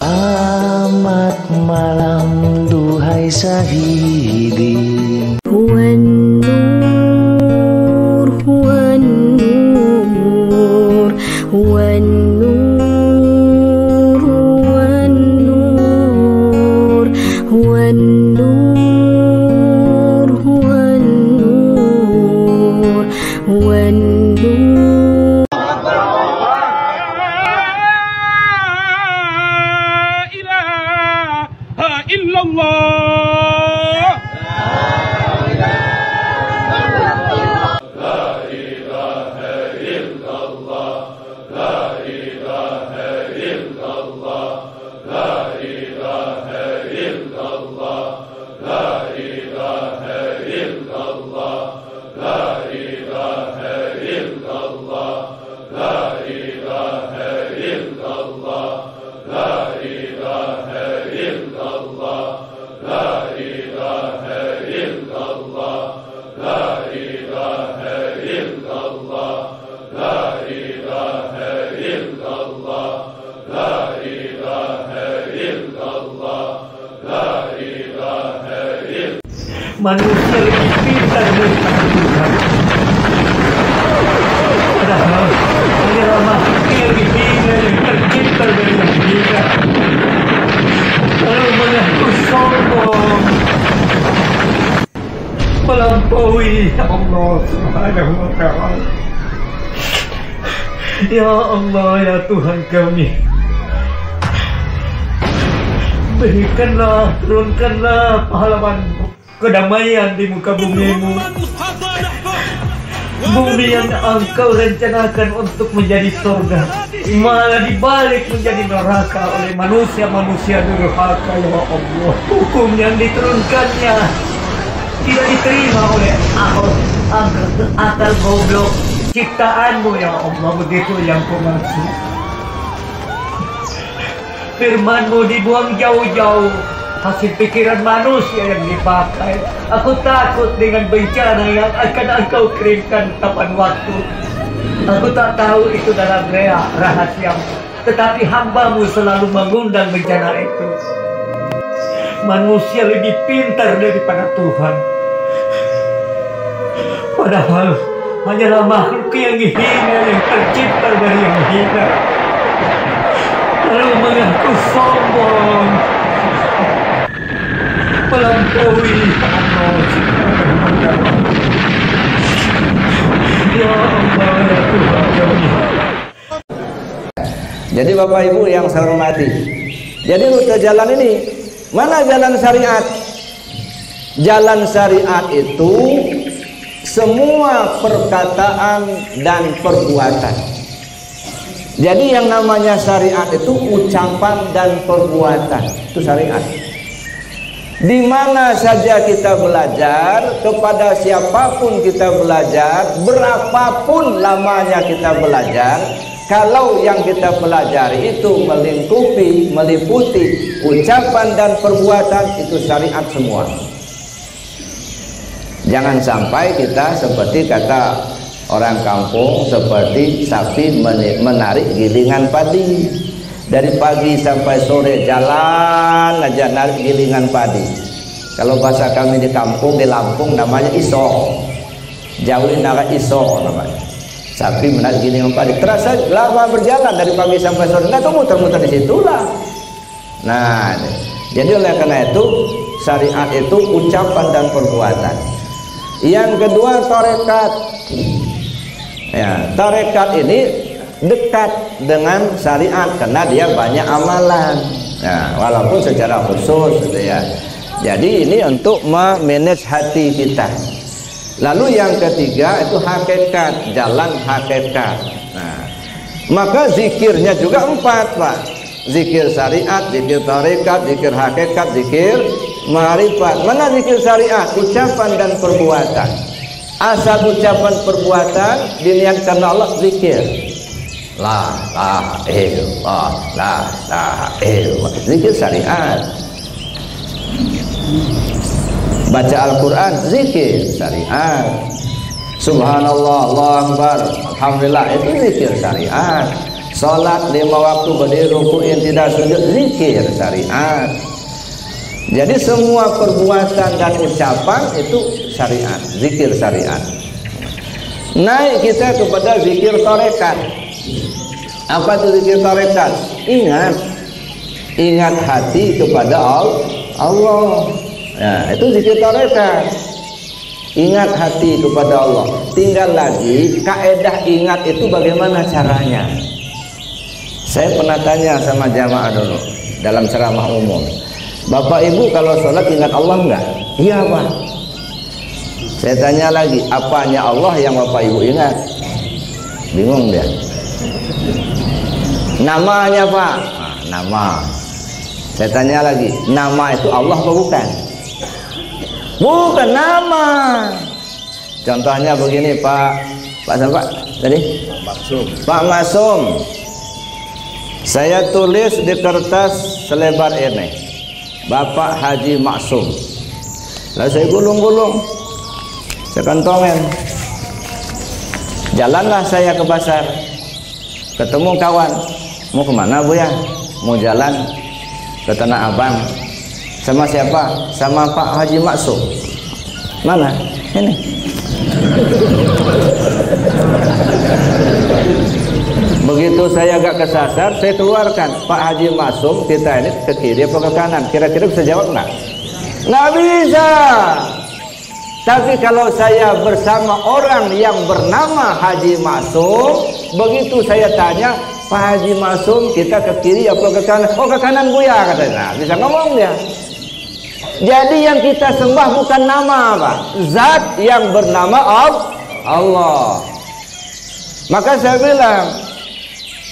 Amat malam duhai sahidi, manusia lebih pintar daripada Tuhan. Padahal hanyalah makhluk yang hina yang tercipta dari yang hina. Lalu mengaku sombong, melampaui Allah Subhanahu wa Ta'ala. Ya Allah, ya Tuhan kami, berikanlah, turunkanlah pahlawan kedamaian di muka bumi-Mu, bumi yang Engkau rencanakan untuk menjadi surga malah dibalik menjadi neraka oleh manusia-manusia durhaka. Ya Allah, hukum yang diturunkannya tidak diterima oleh akal goblok ciptaan-Mu. Ya Allah, begitu yang Ku maksud. Firman-Mu dibuang jauh-jauh, hasil pikiran manusia yang dipakai. Aku takut dengan bencana yang akan Engkau kirimkan kapan waktu. Aku tak tahu itu dalam rahasia, tetapi hamba-Mu selalu mengundang bencana itu. Manusia lebih pintar daripada Tuhan, padahal hanyalah makhluk yang hina yang tercipta dari yang hina. Lalu mengaku sombong, melampaui Allah. Ya Allah, ya Tuhan kami. Jadi Bapak Ibu yang saya hormati, jadi rute jalan ini, mana jalan syariat? Jalan syariat itu semua perkataan dan perbuatan. Jadi yang namanya syariat itu ucapan dan perbuatan, itu syariat. Di mana saja kita belajar, kepada siapapun kita belajar, berapapun lamanya kita belajar, kalau yang kita pelajari itu meliputi ucapan dan perbuatan, itu syariat semua. Jangan sampai kita seperti kata orang kampung, seperti sapi menarik gilingan padi. Dari pagi sampai sore jalan aja narik gilingan padi. Kalau bahasa kami di kampung, di Lampung namanya iso. Jauhin naga iso namanya. Sapi menarik gilingan padi. Terasa lama berjalan dari pagi sampai sore. Nah, itu muter-muter di situlah. Nah, jadi oleh karena itu syariat itu ucapan dan perbuatan. Yang kedua tarekat. Ya, tarekat ini dekat dengan syariat karena dia banyak amalan. Nah, walaupun secara khusus gitu ya. Jadi ini untuk memanage hati kita. Lalu yang ketiga itu hakikat, jalan hakikat. Nah, maka zikirnya juga 4, Pak. Zikir syariat, zikir tarekat, zikir hakikat, zikir ma'rifat. Mana zikir syariat? Ucapan dan perbuatan. Asal ucapan perbuatan diniatkan Allah, zikir. La ilaha illallah, la ilaha illallah, zikir syariat. Baca Al-Quran, zikir syariat. Subhanallah, Allahu Akbar, alhamdulillah, itu zikir syariat. Salat 5 waktu berdiri rukuin tidak sujud, zikir syariat. Jadi semua perbuatan dan ucapan itu syariat, zikir syariat. Naik kita kepada zikir tarekat. Apa itu zikir tarekat? Ingat hati kepada Allah. Nah, itu zikir tarekat. Ingat hati kepada Allah. Tinggal lagi kaedah ingat itu bagaimana caranya. Saya pernah tanya sama jamaah dulu dalam ceramah umum. Bapak Ibu kalau sholat ingat Allah enggak? Iya Pak. Saya tanya lagi, apanya Allah yang Bapak Ibu ingat? Bingung dia. Namanya Pak. Nah, nama. Saya tanya lagi, nama itu Allah apa bukan? Bukan nama. Contohnya begini Pak siapa tadi? Pak Masum. Saya tulis di kertas selebar ini, Bapak Haji Maksum. Lalu saya gulung-gulung, saya kantongin. Jalanlah saya ke pasar, ketemu kawan. Mau kemana Bu ya? Mau jalan ke Tanah Abang. Sama siapa? Sama Pak Haji Maksum. Mana? Ini. Begitu saya agak kesasar, saya keluarkan, Pak Haji Maksum, kita ini ke kiri apa ke kanan? Kira-kira bisa jawab nggak? Nggak bisa. Tapi kalau saya bersama orang yang bernama Haji Maksum, begitu saya tanya, Pak Haji Maksum, kita ke kiri apa ke kanan? Oh ke kanan Buya, katanya. Nah, bisa ngomong dia. Jadi yang kita sembah bukan nama Pak, zat yang bernama Allah. Maka saya bilang,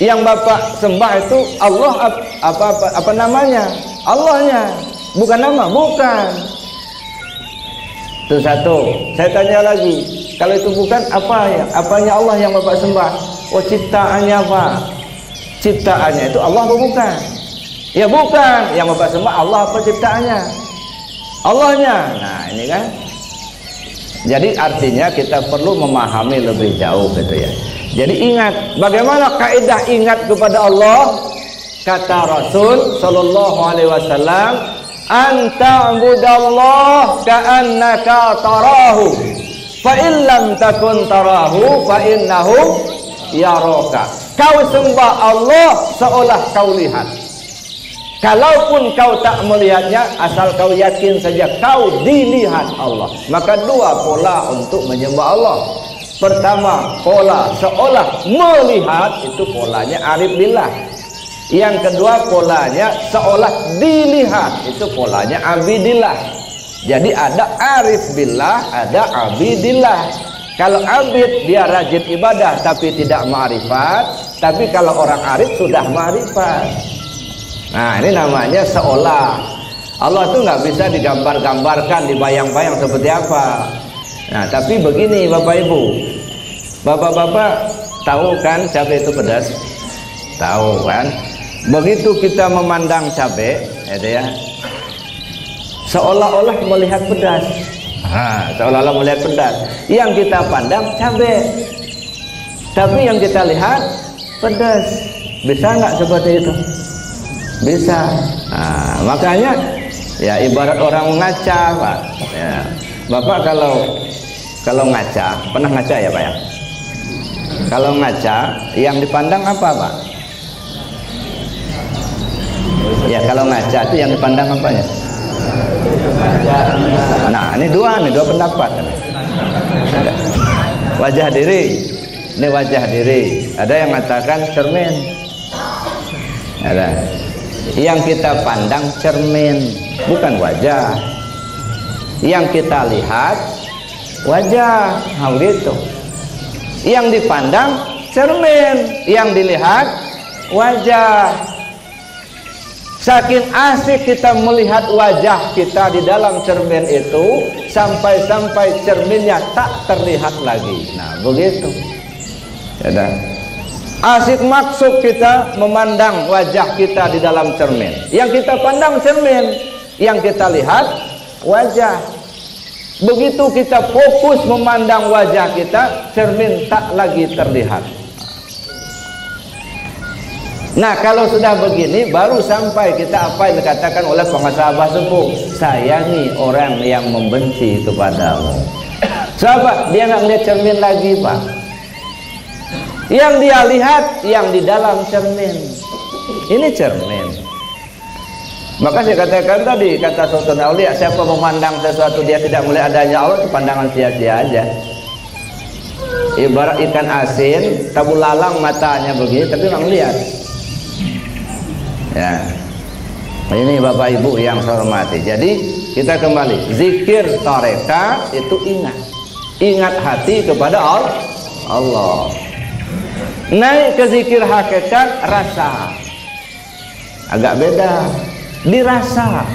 yang Bapak sembah itu Allah apa namanya? Allahnya, bukan nama, bukan. Itu satu. Saya tanya lagi, kalau itu bukan apa ya? Apanya Allah yang Bapak sembah? Oh ciptaannya Pak. Ciptaannya itu Allah apa bukan? Ya bukan. Yang Bapak sembah Allah apa ciptaannya? Allahnya. Nah ini kan. Jadi artinya kita perlu memahami lebih jauh gitu ya. Jadi ingat, bagaimana kaidah ingat kepada Allah? Kata Rasul sallallahu alaihi wasallam, anta budallah ka'annaka tarahu, fa in lam takun tarahu fa innahu yaraka. Kau sembah Allah seolah kau lihat. Kalaupun kau tak melihatnya, asal kau yakin saja kau dilihat Allah. Maka dua pola untuk menyembah Allah. Pertama, pola seolah melihat, itu polanya arif billah. Yang kedua, polanya seolah dilihat, itu polanya abidillah. Jadi ada arif billah, ada abidillah. Kalau abid dia rajin ibadah tapi tidak ma'rifat, tapi kalau orang arif sudah ma'rifat. Nah ini namanya seolah. Allah itu nggak bisa digambar-gambarkan, dibayang-bayang seperti apa. Nah tapi begini Bapak Ibu, Bapak-bapak tahu kan cabai itu pedas? Tahu kan? Begitu kita memandang cabai, ya, seolah-olah melihat pedas. Seolah-olah melihat pedas. Yang kita pandang cabai, tapi yang kita lihat pedas. Bisa nggak seperti itu? Bisa. Nah, makanya ya ibarat orang ngaca, Pak. Ya. Bapak kalau ngaca, pernah ngaca ya, Pak ya? Kalau ngaca, yang dipandang apa, Pak? Ya, kalau ngaca itu yang dipandang apanya? Nah, ini dua pendapat. Wajah diri. Ini wajah diri. Ada yang mengatakan cermin. Ada. Yang kita pandang cermin, bukan wajah. Yang kita lihat wajah, gitu. Yang dipandang cermin, yang dilihat wajah. Saking asik kita melihat wajah kita di dalam cermin itu, sampai-sampai cerminnya tak terlihat lagi. Nah, begitu. Ya, asik maksud kita memandang wajah kita di dalam cermin. Yang kita pandang cermin, yang kita lihat wajah. Begitu kita fokus memandang wajah kita, cermin tak lagi terlihat. Nah, kalau sudah begini baru sampai kita apa yang dikatakan oleh pengasabah sepuh, sayangi orang yang membenci kepadamu. Sahabat, dia nggak ngeliat cermin lagi, Pak. Yang dia lihat yang di dalam cermin. Ini cermin. Maka saya katakan tadi, kata Sultan Aulia, siapa memandang sesuatu dia tidak melihat adanya Allah, itu pandangan sia-sia aja. Ibarat ikan asin, tabu lalang matanya begini, tapi nggak melihat. Ya, ini Bapak Ibu yang saya hormati. Jadi kita kembali, zikir tarekat itu ingat hati kepada Allah. Naik ke zikir hakikat, rasa agak beda, dirasa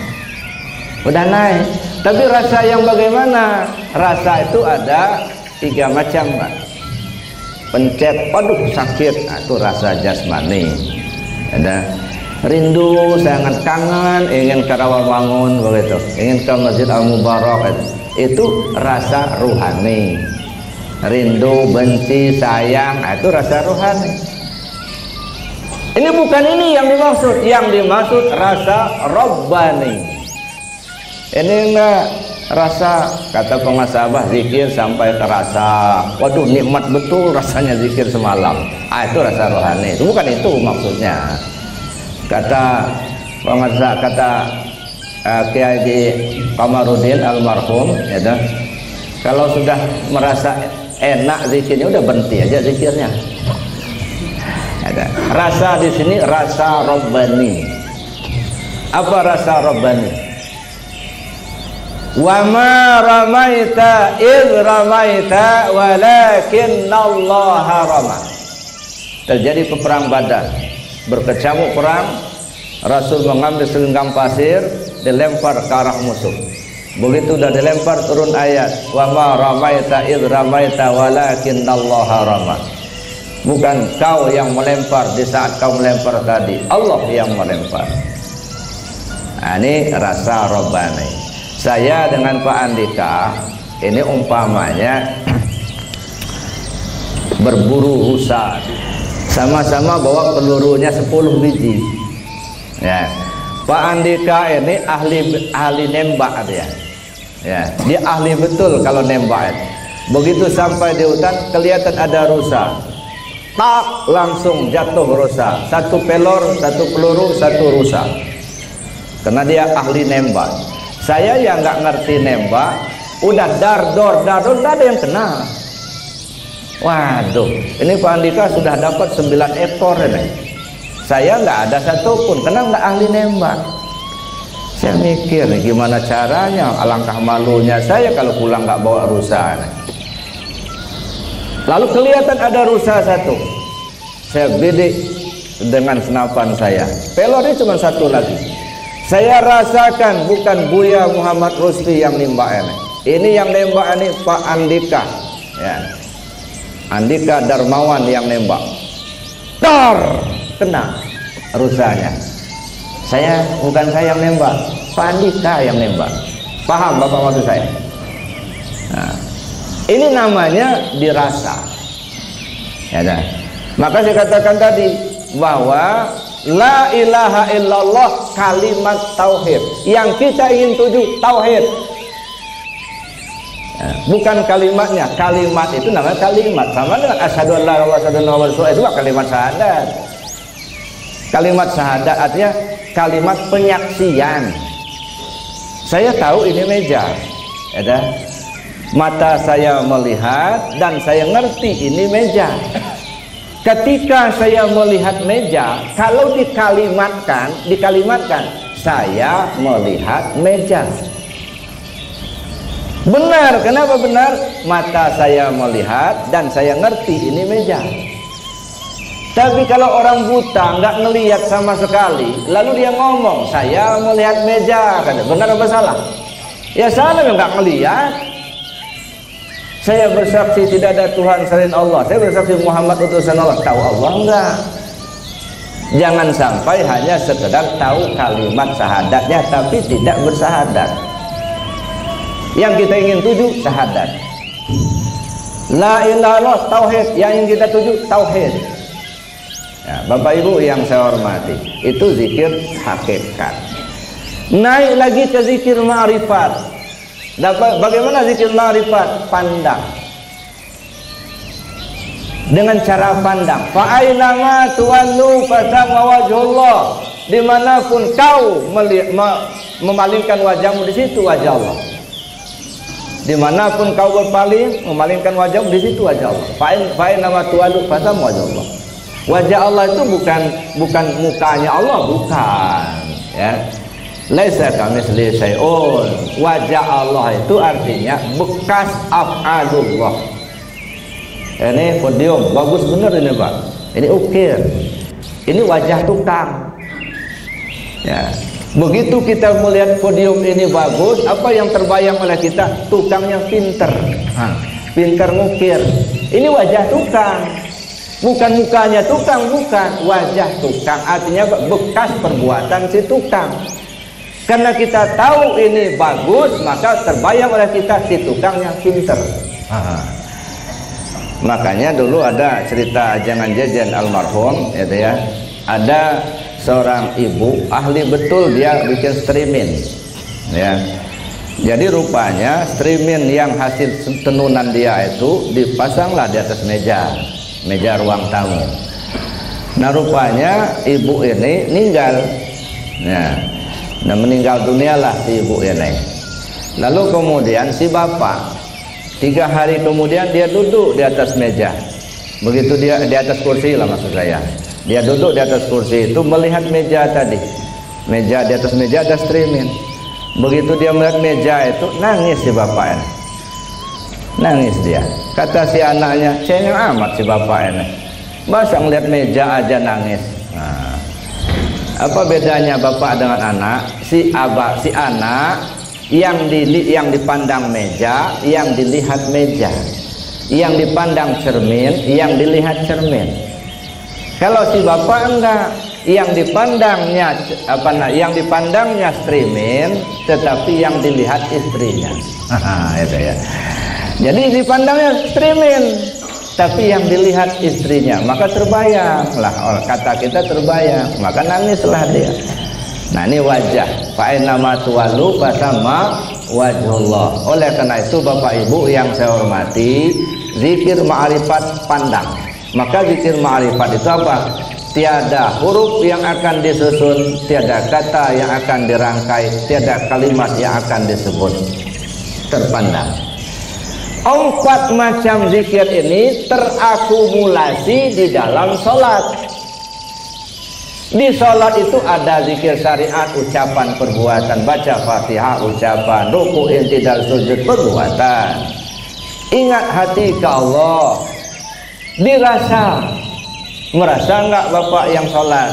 udah naik. Tapi rasa yang bagaimana? Rasa itu ada 3 macam, Pak. Pencet, aduh sakit, nah, itu rasa jasmani. Ada rindu, sangat kangen, ingin ke Rawamangun begitu, ingin ke Masjid Al-Mubarak, itu rasa ruhani. Rindu, benci, sayang, itu rasa ruhani. Ini bukan ini yang dimaksud. Yang dimaksud rasa Rabbani. Ini enggak rasa, kata pengasabah, zikir sampai terasa, waduh nikmat betul rasanya zikir semalam. Itu rasa rohani. Itu bukan itu maksudnya. Kata pengasabah, kata Kiai Kamarudin almarhum, ya, kalau sudah merasa enak zikirnya, udah berhenti aja zikirnya. Ada rasa di sini, rasa Rabbani. Apa rasa Rabbani? Wa ma ramaita id ramaita walakinnallaha rama. Terjadi peperang Badar, berkecamuk perang, Rasul mengambil segenggam pasir, dilempar ke arah musuh. Begitu udah dilempar, turun ayat, wa ma ramaita id ramaita walakinnallaha rama. Bukan kau yang melempar di saat kau melempar tadi, Allah yang melempar. Nah, ini rasa Rabbani. Saya dengan Pak Andika ini umpamanya berburu rusa, sama-sama bawa pelurunya 10 biji. Ya, Pak Andika ini ahli nembak dia. Ya, dia ahli betul kalau nembak. Begitu sampai di hutan kelihatan ada rusa, tak langsung jatuh rusa. Satu pelor, satu peluru, satu rusa. Karena dia ahli nembak. Saya yang nggak ngerti nembak, udah dar-dor, nggak ada yang kena. Waduh, ini Pak Andika sudah dapat 9 ekor ini. Saya nggak ada satupun, karena nggak ahli nembak. Saya mikir gimana caranya, alangkah malunya saya kalau pulang nggak bawa rusa. Lalu kelihatan ada rusa satu, saya bidik dengan senapan saya. Pelornya cuma satu lagi. Saya rasakan bukan Buya Muhammad Rusli yang nembak ini. Ini yang nembak ini Pak Andika, ya. Andika Darmawan yang nembak. Dar, kena rusanya. Bukan saya yang nembak, Pak Andika yang nembak. Paham Bapak maksud saya? Nah, ini namanya dirasa. Ya, dah. Maka saya katakan tadi bahwa la ilaha illallah kalimat tauhid. Yang kita ingin tuju tauhid. Ya, bukan kalimatnya. Kalimat itu namanya kalimat. Sama dengan asyhadu an la ilaha illallah itu kalimat syahadat. Kalimat syahadat artinya kalimat penyaksian. Saya tahu ini meja. Ya, mata saya melihat dan saya ngerti ini meja. Ketika saya melihat meja, kalau dikalimatkan, saya melihat meja. Benar, kenapa benar? Mata saya melihat dan saya ngerti ini meja. Tapi kalau orang buta nggak ngelihat sama sekali, lalu dia ngomong, saya melihat meja, benar apa salah? Ya salah, nggak ngelihat. Saya bersaksi tidak ada Tuhan selain Allah. Saya bersaksi Muhammad utusan Allah. Tahu Allah enggak? Jangan sampai hanya sekedar tahu kalimat syahadatnya tapi tidak bersahadat. Yang kita ingin tuju syahadat. La ilaha illallah tauhid. Yang ingin kita tuju tauhid. Ya, Bapak Ibu yang saya hormati, itu zikir hakikat. Naik lagi ke zikir ma'rifat. Bagaimana zikir ma'rifat? Pandang. Dengan cara pandang. Fa'ainama tuwallu fasamma wajhullah. Dimanapun kau memalingkan wajahmu, di situ wajah Allah. Dimanapun kau berpaling, memalingkan wajahmu, di situ wajah Allah. Fa'ainama tuwallu fasamma wajhullah. Wajah Allah itu bukan mukanya Allah, bukan, ya. Laisa kamitslihi syai'un. Wajah Allah itu artinya bekas af'alullah. Ini podium bagus bener ini Pak. Ini ukir. Ini wajah tukang. Ya. Begitu kita melihat podium ini bagus, apa yang terbayang oleh kita? Tukang yang pinter. Pinter ngukir. Ini wajah tukang. Bukan mukanya tukang, bukan, wajah tukang, artinya bekas perbuatan si tukang. Karena kita tahu ini bagus, maka terbayang oleh kita si tukang yang pinter. Makanya dulu ada cerita Jangan Jajan almarhum, gitu ya. Ada seorang ibu ahli betul, dia bikin streamin, ya. Jadi rupanya streamin yang hasil tenunan dia itu dipasanglah di atas meja ruang tamu. Nah rupanya ibu ini meninggal, ya. Nah meninggal dunia lah si ibu ini. Lalu kemudian si bapak 3 hari kemudian dia duduk di atas meja. Begitu dia di atas kursi lah, maksud saya. Dia duduk di atas kursi itu melihat meja tadi. Meja, di atas meja ada streaming. Begitu dia melihat meja itu, nangis si bapak ini. Nangis dia. Kata si anaknya, cengeng amat si bapak ini. Masa ngeliat meja aja nangis. Nah, apa bedanya bapak dengan anak? Si anak yang dipandang meja, yang dilihat meja. Yang dipandang cermin, yang dilihat cermin. Kalau si bapak enggak, yang dipandangnya streaming, tetapi yang dilihat istrinya. Itu ya. Jadi dipandangnya streaming, tapi yang dilihat istrinya, maka terbayang lah, kata kita terbayang, maka nangislah dia. Nah ini wajah. Fa'inama tuwallu fasamma wajhullah. Oleh karena itu Bapak Ibu yang saya hormati, zikir ma'rifat pandang. Maka zikir ma'rifat itu apa? Tiada huruf yang akan disusun, tiada kata yang akan dirangkai, tiada kalimat yang akan disebut. Terpandang. 4 macam zikir ini terakumulasi di dalam sholat. Di sholat itu ada zikir syariat, ucapan, perbuatan, baca fatihah, ucapan, ruku, i'tidal, sujud, perbuatan. Ingat hati ke Allah. Dirasa, merasa enggak Bapak yang sholat?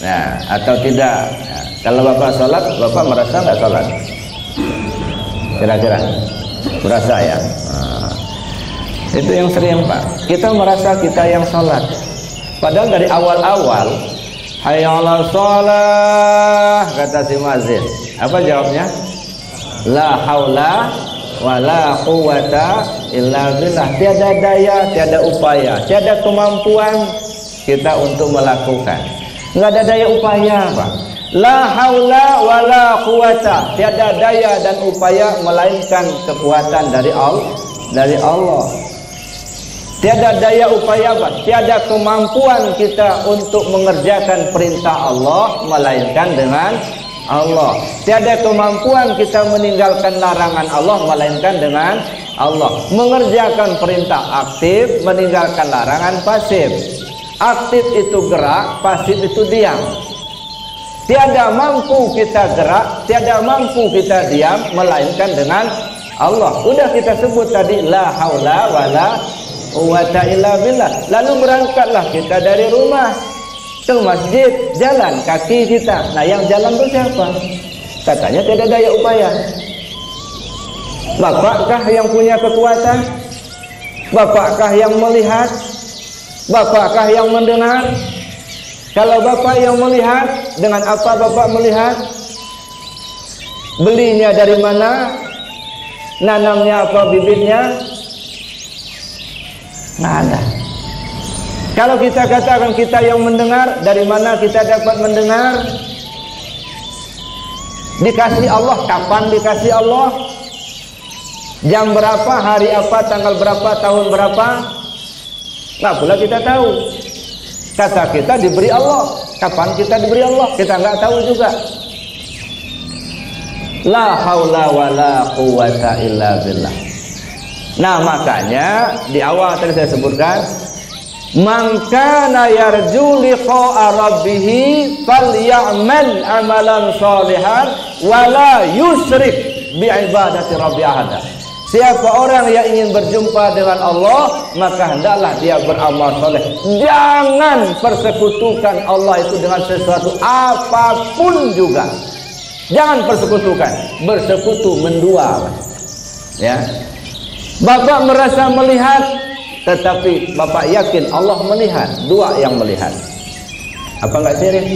Nah, atau tidak? Nah, kalau Bapak sholat, Bapak merasa enggak sholat? Kira-kira merasa ya? Nah, itu yang sering Pak. Kita merasa kita yang sholat. Padahal dari awal-awal, hayya 'alas shalah, kata si muadzin. Apa jawabnya? La haula wala quwwata illa billah. Tiada daya, tiada upaya, tiada kemampuan kita untuk melakukan. Enggak ada daya upaya, Pak. La haula wala quwwata, tiada daya dan upaya melainkan kekuatan dari Allah. Tiada daya upaya, Pak. Tiada kemampuan kita untuk mengerjakan perintah Allah melainkan dengan Allah. Tiada kemampuan kita meninggalkan larangan Allah melainkan dengan Allah. Mengerjakan perintah aktif, meninggalkan larangan pasif. Aktif itu gerak, pasif itu diam. Tiada mampu kita gerak, tiada mampu kita diam melainkan dengan Allah. Udah kita sebut tadi, la haula wala quwwata illa billah. Lalu berangkatlah kita dari rumah ke masjid, jalan kaki kita. Nah yang jalan itu siapa? Katanya tidak daya upaya. Bapakkah yang punya kekuatan? Bapakkah yang melihat? Bapakkah yang mendengar? Kalau Bapak yang melihat, dengan apa Bapak melihat? Belinya dari mana? Nanamnya apa bibitnya? Nggak ada. Kalau kita katakan kita yang mendengar, dari mana kita dapat mendengar? Dikasih Allah. Kapan dikasih Allah? Jam berapa, hari apa, tanggal berapa, tahun berapa? Nggak pula kita tahu. Kata kita diberi Allah. Kapan kita diberi Allah? Kita nggak tahu juga. La haula wa la quwata illa billah. Nah, makanya di awal tadi saya sebutkan, man kana yarju liqa'a rabbih falyamal amalan shalihan wa la yusyrik bi ibadati rabbi ahada. Siapa orang yang ingin berjumpa dengan Allah, maka hendaklah dia beramal soleh. Jangan persekutukan Allah itu dengan sesuatu apapun juga. Jangan persekutukan. Bersekutu mendua. Ya. Bapak merasa melihat, tetapi Bapak yakin Allah melihat. Dua yang melihat. Apa enggak syirik?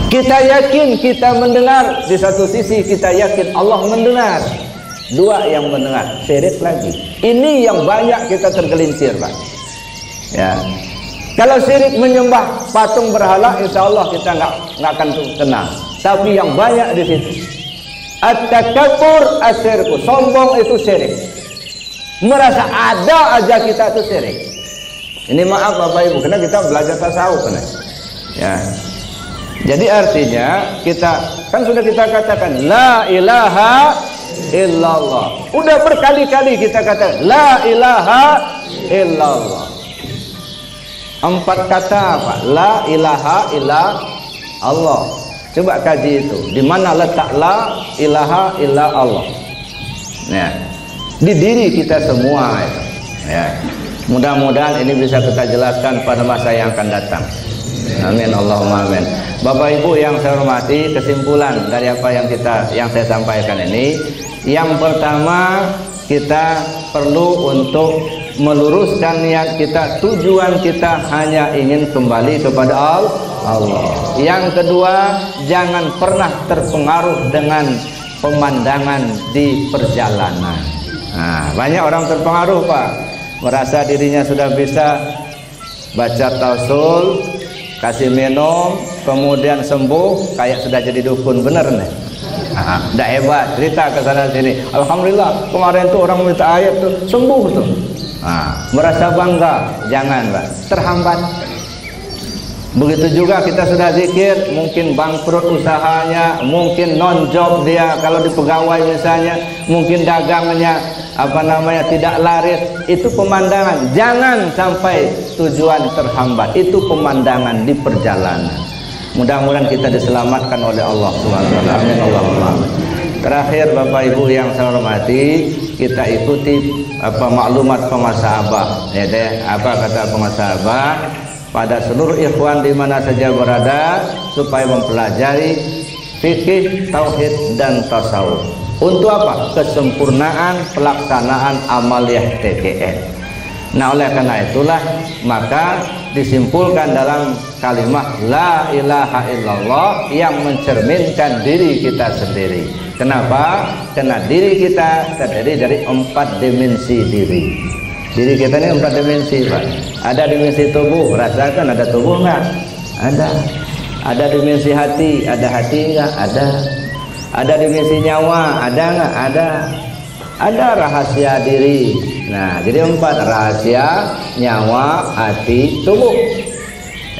Kita yakin kita mendengar. Di satu sisi kita yakin Allah mendengar. Dua yang mendengar. Syirik lagi. Ini yang banyak kita tergelincir, Pak. Ya. Kalau syirik menyembah patung berhala, insya Allah kita nggak akan kenal. Tapi yang banyak di situ. At-takabbur asyirku, sombong itu syirik. Merasa ada aja kita itu syirik. Ini maaf Bapak Ibu, karena kita belajar tasawuf kan. Ya. Jadi artinya kita kan sudah kita katakan la ilaha illallah. Udah berkali-kali kita katakan la ilaha illallah. 4 kata apa? La ilaha illallah. Coba kaji itu. Di mana letak la ilaha illa Allah? Ya. Di diri kita semua itu. Ya. Mudah-mudahan ini bisa kita jelaskan pada masa yang akan datang. Amin Allahumma amin. Bapak Ibu yang saya hormati, kesimpulan dari apa yang saya sampaikan ini, yang pertama kita perlu untuk meluruskan niat kita, tujuan kita hanya ingin kembali kepada Allah. Yang kedua, jangan pernah terpengaruh dengan pemandangan di perjalanan. Nah, banyak orang terpengaruh Pak, merasa dirinya sudah bisa baca tausul, kasih minum, kemudian sembuh, kayak sudah jadi dukun, bener nih. Udah hebat, cerita ke sana sini. Alhamdulillah, kemarin tuh orang minta ayat tuh sembuh tuh. Merasa bangga, jangan Pak, terhambat. Begitu juga kita sudah zikir, mungkin bangkrut usahanya, mungkin non-job dia kalau di pegawai misalnya, mungkin dagangnya tidak laris, itu pemandangan. Jangan sampai tujuan terhambat, itu pemandangan di perjalanan. Mudah-mudahan kita diselamatkan oleh Allah Subhanahu wa taala. Amin Allahumma amin. Terakhir Bapak Ibu yang saya hormati, kita ikuti maklumat pemasabah. Ya deh, apa kata pemasabah? Pada seluruh ikhwan di mana saja berada, supaya mempelajari fikih, tauhid dan tasawuf. Untuk apa? Kesempurnaan pelaksanaan amaliyah TKN. Nah, oleh karena itulah maka disimpulkan dalam kalimat la ilaha illallah yang mencerminkan diri kita sendiri. Kenapa? Karena diri kita terdiri dari 4 dimensi diri. Diri kita ini 4 dimensi Pak. Ada dimensi tubuh, rasakan ada tubuh enggak? Ada. Ada dimensi hati, ada hati enggak? Ada. Ada dimensi nyawa, ada enggak? Ada. Ada rahasia diri. Nah, jadi 4 rahasia, nyawa, hati, tubuh.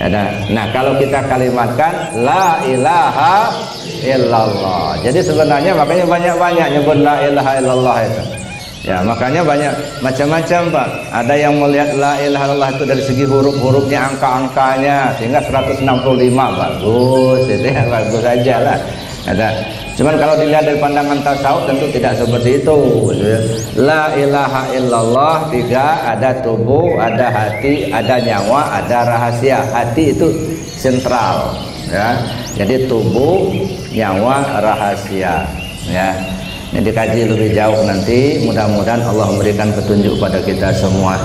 Ada. Nah, kalau kita kalimatkan la ilaha illallah. Jadi sebenarnya makanya banyak-banyak nyebut la ilaha illallah itu. Ya, makanya banyak macam-macam Pak. Ada yang melihat la ilaha illallah itu dari segi huruf-hurufnya, angka-angkanya, sehingga 165 bagus, itu ya bagus aja lah. Ada. Cuman kalau dilihat dari pandangan tasawuf tentu tidak seperti itu. La ilaha illallah 3, ada tubuh, ada hati, ada nyawa, ada rahasia. Hati itu sentral, ya. Jadi tubuh, nyawa, rahasia, ya. Ini dikaji lebih jauh nanti, mudah-mudahan Allah memberikan petunjuk pada kita semua.